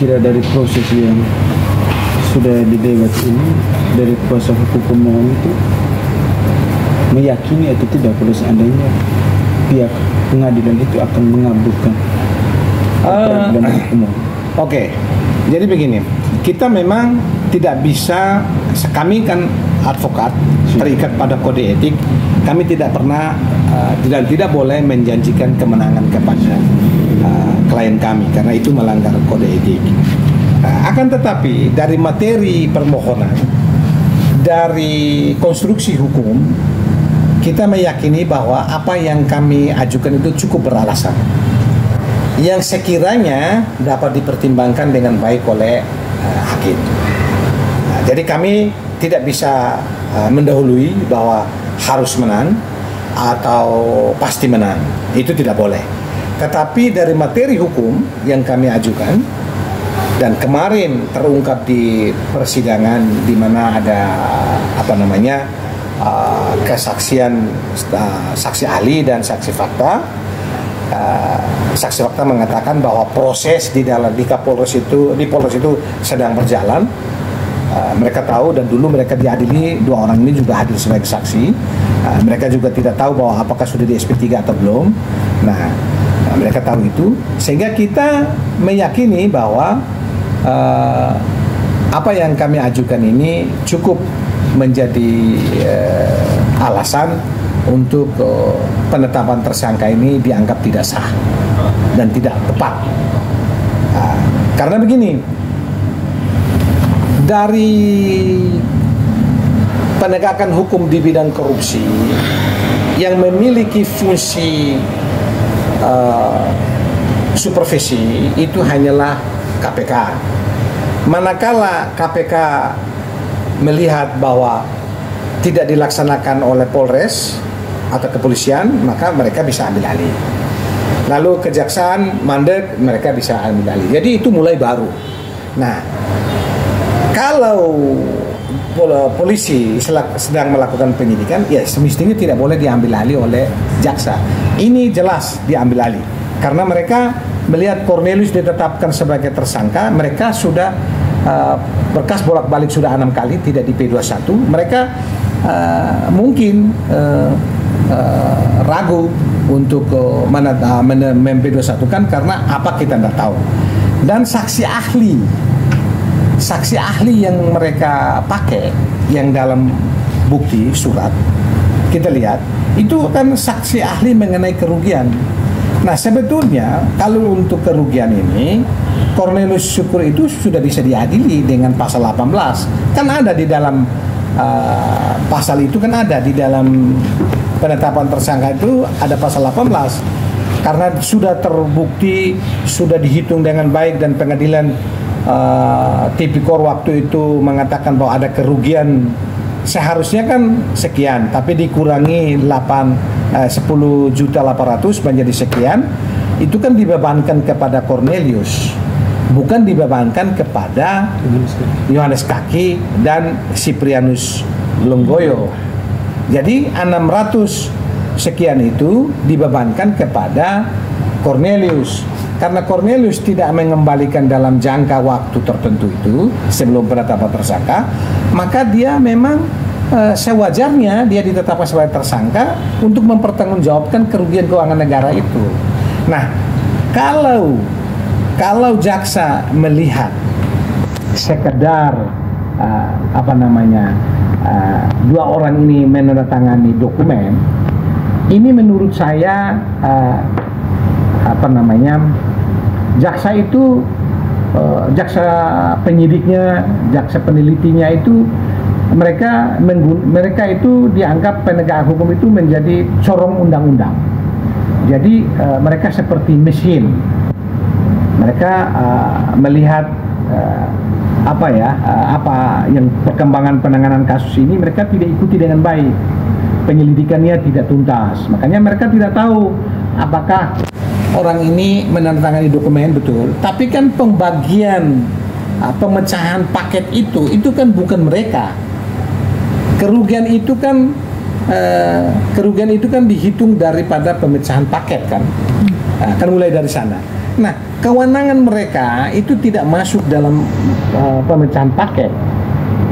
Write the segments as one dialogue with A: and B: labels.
A: kira dari proses yang sudah didebat ini, dari kuasa hukum pemohon itu meyakini atau tidak kalau seandainya pihak pengadilan itu akan mengabulkan peradilan pemohon?
B: Oke, jadi begini, kita memang tidak bisa, kami kan advokat terikat pada kode etik, kami tidak pernah dan tidak boleh menjanjikan kemenangan kepada klien kami karena itu melanggar kode etik. Akan tetapi dari materi permohonan, dari konstruksi hukum, kita meyakini bahwa apa yang kami ajukan itu cukup beralasan, yang sekiranya dapat dipertimbangkan dengan baik oleh hakim. Jadi kami tidak bisa mendahului bahwa harus menang atau pasti menang, itu tidak boleh. Tetapi dari materi hukum yang kami ajukan dan kemarin terungkap di persidangan di mana ada kesaksian saksi ahli dan saksi fakta. Saksi fakta mengatakan bahwa proses di Polres itu sedang berjalan. Mereka tahu dan dulu mereka diadili, dua orang ini juga hadir sebagai saksi. Mereka juga tidak tahu bahwa apakah sudah di SP3 atau belum. Nah, mereka tahu itu, sehingga kita meyakini bahwa apa yang kami ajukan ini cukup menjadi alasan untuk penetapan tersangka ini dianggap tidak sah dan tidak tepat. Karena begini, dari penegakan hukum di bidang korupsi yang memiliki fungsi supervisi itu hanyalah KPK. Manakala KPK melihat bahwa tidak dilaksanakan oleh Polres atau kepolisian, maka mereka bisa ambil alih. Lalu kejaksaan mandek, mereka bisa ambil alih. Jadi itu mulai baru. Nah, kalau polisi sedang melakukan penyidikan, ya semestinya tidak boleh diambil alih oleh jaksa. Ini jelas diambil alih karena mereka melihat Cornelius ditetapkan sebagai tersangka, mereka sudah berkas bolak-balik sudah 6 kali tidak di P21. Mereka mungkin ragu untuk P21 kan karena apa kita tidak tahu. Dan saksi ahli yang mereka pakai yang dalam bukti surat kita lihat itu kan saksi ahli mengenai kerugian. Nah, sebetulnya kalau untuk kerugian ini Cornelius Syukur itu sudah bisa diadili dengan pasal 18. Kan ada di dalam pasal itu, kan ada di dalam penetapan tersangka itu ada pasal 18. Karena sudah terbukti, sudah dihitung dengan baik dan pengadilan tipikor waktu itu mengatakan bahwa ada kerugian seharusnya kan sekian, tapi dikurangi 10.800.000 menjadi sekian, itu kan dibebankan kepada Cornelius, bukan dibebankan kepada Yohanes Kaki dan Siprianus Longgoyo. Jadi 600 sekian itu dibebankan kepada Cornelius. Karena Cornelius tidak mengembalikan dalam jangka waktu tertentu itu sebelum penetapan tersangka, maka dia memang sewajarnya dia ditetapkan sebagai tersangka untuk mempertanggungjawabkan kerugian keuangan negara itu. Nah, kalau jaksa melihat sekedar dua orang ini menandatangani dokumen, ini menurut saya jaksa itu jaksa penyidiknya, jaksa penelitinya itu mereka itu dianggap penegak hukum itu menjadi corong undang-undang. Jadi mereka seperti mesin. Mereka melihat apa yang perkembangan penanganan kasus ini mereka tidak ikuti dengan baik. Penyelidikannya tidak tuntas. Makanya mereka tidak tahu apakah orang ini menandatangani dokumen betul, tapi kan pembagian pemecahan paket itu kan bukan mereka. Kerugian itu kan dihitung daripada pemecahan paket kan, kan mulai dari sana. Nah, kewenangan mereka itu tidak masuk dalam pemecahan paket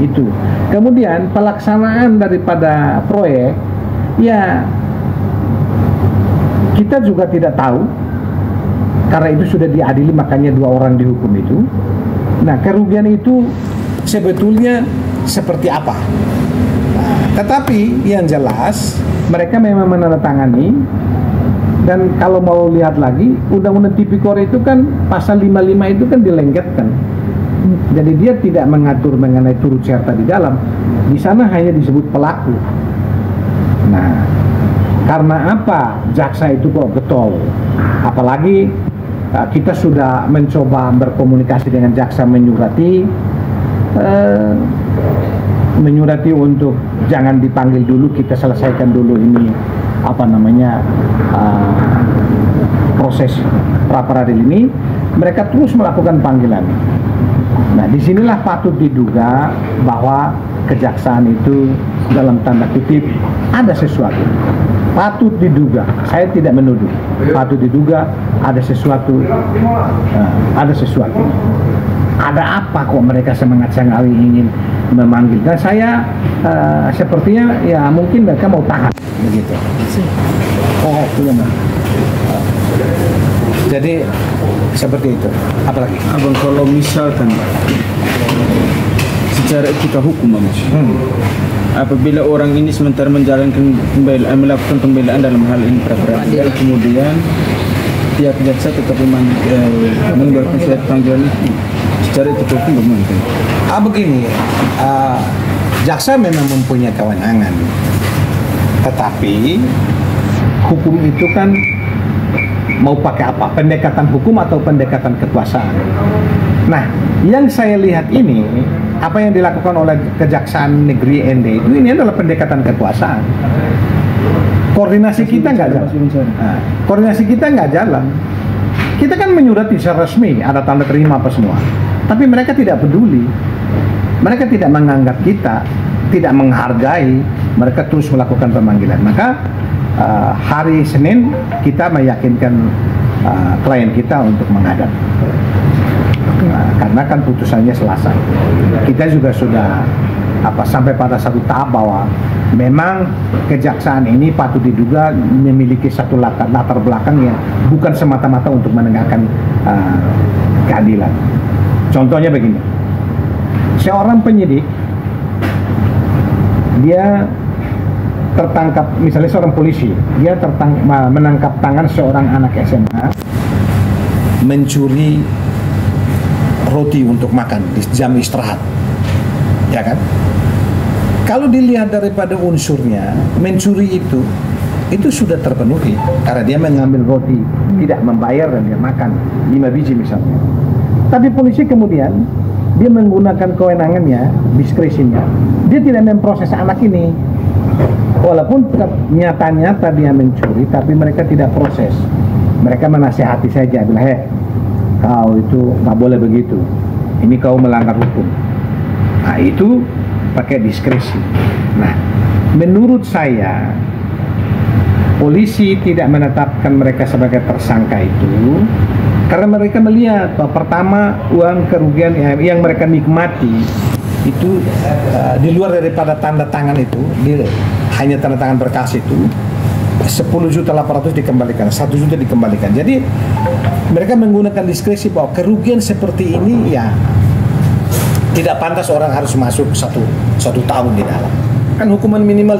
B: itu. Kemudian pelaksanaan daripada proyek, ya kita juga tidak tahu, karena itu sudah diadili, makanya 2 orang dihukum itu. Nah, kerugian itu sebetulnya seperti apa? Nah, tetapi yang jelas mereka memang menandatangani. Dan kalau mau lihat lagi, Undang-Undang Tipikor itu kan pasal 55 itu kan dilenggetkan. Jadi dia tidak mengatur mengenai turut serta di dalam. Di sana hanya disebut pelaku. Nah, karena apa jaksa itu kok getol? Apalagi kita sudah mencoba berkomunikasi dengan jaksa, menyurati untuk jangan dipanggil dulu, kita selesaikan dulu ini proses pra-peradilan ini. Mereka terus melakukan panggilan. Nah, disinilah patut diduga bahwa kejaksaan itu dalam tanda kutip ada sesuatu. Patut diduga, saya tidak menuduh. Patut diduga ada sesuatu. Ada sesuatu. Ada apa kok mereka semangat sekali ingin memanggil? Dan saya sepertinya ya mungkin mereka mau tahan begitu. Oh, punya. Jadi seperti itu. Apalagi?
A: Abang, kalau misalkan secara etika hukum, Mas, apabila orang ini sementara menjalankan melakukan pembelaan dalam hal ini pra-peradilan, kemudian pihak jaksa tetap mengeluarkan surat panggilan itu, secara etika hukum bagaimana?
B: Begini, jaksa memang mempunyai kewenangan, tetapi hukum itu kan mau pakai apa? Pendekatan hukum atau pendekatan kekuasaan? Nah, yang saya lihat ini, apa yang dilakukan oleh Kejaksaan Negeri ND itu, ini adalah pendekatan kekuasaan. Koordinasi kita nggak jalan. Koordinasi kita nggak jalan. Kita kan menyurati secara resmi, ada tanda terima apa semua. Tapi mereka tidak peduli. Mereka tidak menganggap kita, tidak menghargai. Mereka terus melakukan pemanggilan. Maka hari Senin kita meyakinkan klien kita untuk menghadap. Karena kan putusannya Selasa. Kita juga sudah sampai pada satu tahap bahwa memang kejaksaan ini patut diduga memiliki satu latar belakang yang bukan semata-mata untuk menegakkan keadilan. Contohnya begini, seorang penyidik dia tertangkap, misalnya seorang polisi, dia menangkap tangan seorang anak SMA mencuri roti untuk makan di jam istirahat, ya kan? Kalau dilihat daripada unsurnya, mencuri itu sudah terpenuhi karena dia mengambil roti, tidak membayar dan dia makan 5 biji misalnya. Tapi polisi kemudian dia menggunakan kewenangannya, diskresinya, dia tidak memproses anak ini. Walaupun nyata-nyata dia mencuri, tapi mereka tidak proses. Mereka menasihati saja, bilang, kau itu nggak boleh begitu. Ini kau melanggar hukum. Nah, itu pakai diskresi. Nah, menurut saya polisi tidak menetapkan mereka sebagai tersangka itu karena mereka melihat bahwa pertama uang kerugian yang mereka nikmati itu di luar daripada tanda tangan itu, hanya tanda tangan berkas itu 10.800.000 dikembalikan, 1 juta dikembalikan. Jadi mereka menggunakan diskresi bahwa kerugian seperti ini ya tidak pantas orang harus masuk satu tahun di dalam. Kan hukuman minimal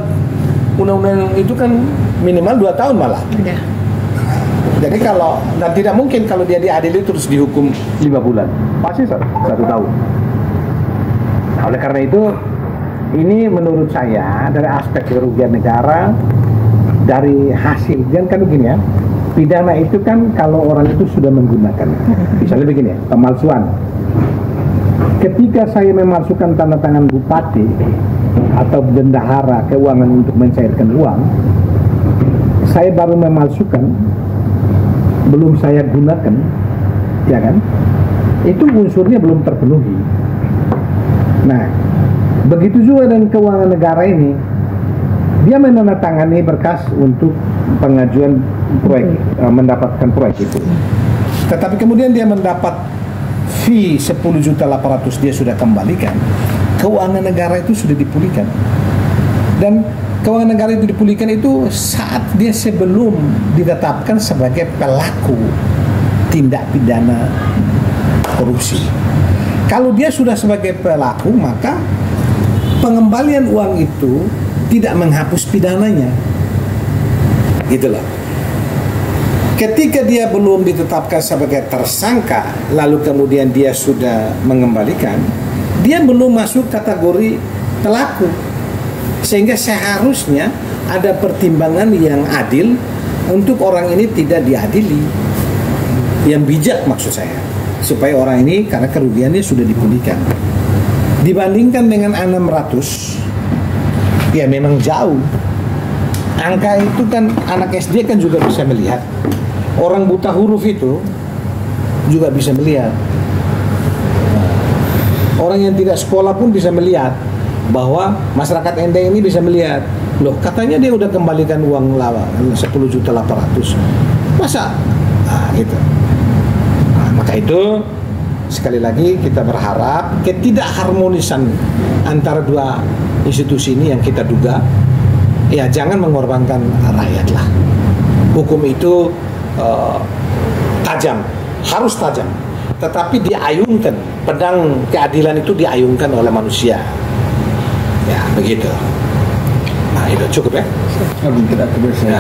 B: undang-undang itu kan minimal 2 tahun malah. Ya. Jadi dan tidak mungkin kalau dia diadili terus dihukum 5 bulan, pasti 1 tahun. Nah, oleh karena itu, ini menurut saya dari aspek kerugian negara, dari hasil, dan kan begini ya, pidana itu kan kalau orang itu sudah menggunakan, misalnya begini ya, pemalsuan. Ketika saya memalsukan tanda tangan bupati atau bendahara keuangan untuk mencairkan uang, saya baru memalsukan, belum saya gunakan, ya kan? Itu unsurnya belum terpenuhi. Nah, begitu juga dengan keuangan negara ini, dia menandatangani berkas untuk pengajuan proyek, mendapatkan proyek itu. Tetapi kemudian dia mendapat fee 10.800.000 dia sudah kembalikan. Keuangan negara itu sudah dipulihkan. Dan keuangan negara itu dipulihkan itu saat dia sebelum ditetapkan sebagai pelaku tindak pidana korupsi. Kalau dia sudah sebagai pelaku, maka pengembalian uang itu tidak menghapus pidananya. Gitu loh. Ketika dia belum ditetapkan sebagai tersangka, lalu kemudian dia sudah mengembalikan, dia belum masuk kategori pelaku. Sehingga seharusnya ada pertimbangan yang adil untuk orang ini tidak diadili. Yang bijak maksud saya. Supaya orang ini karena kerugiannya sudah dipulihkan. Dibandingkan dengan 600, ya memang jauh. Angka itu kan anak SD kan juga bisa melihat. Orang buta huruf itu juga bisa melihat. Orang yang tidak sekolah pun bisa melihat bahwa masyarakat Endeng ini bisa melihat, loh katanya dia udah kembalikan uang lawa 10.800.000, masa? Gitu. Maka itu sekali lagi kita berharap ketidakharmonisan antara dua institusi ini yang kita duga, ya jangan mengorbankan rakyat lah. Hukum itu tajam, harus tajam, tetapi diayunkan, pedang keadilan itu diayunkan oleh manusia. Ya begitu. Nah itu cukup ya.
A: Tidak kebiasaan.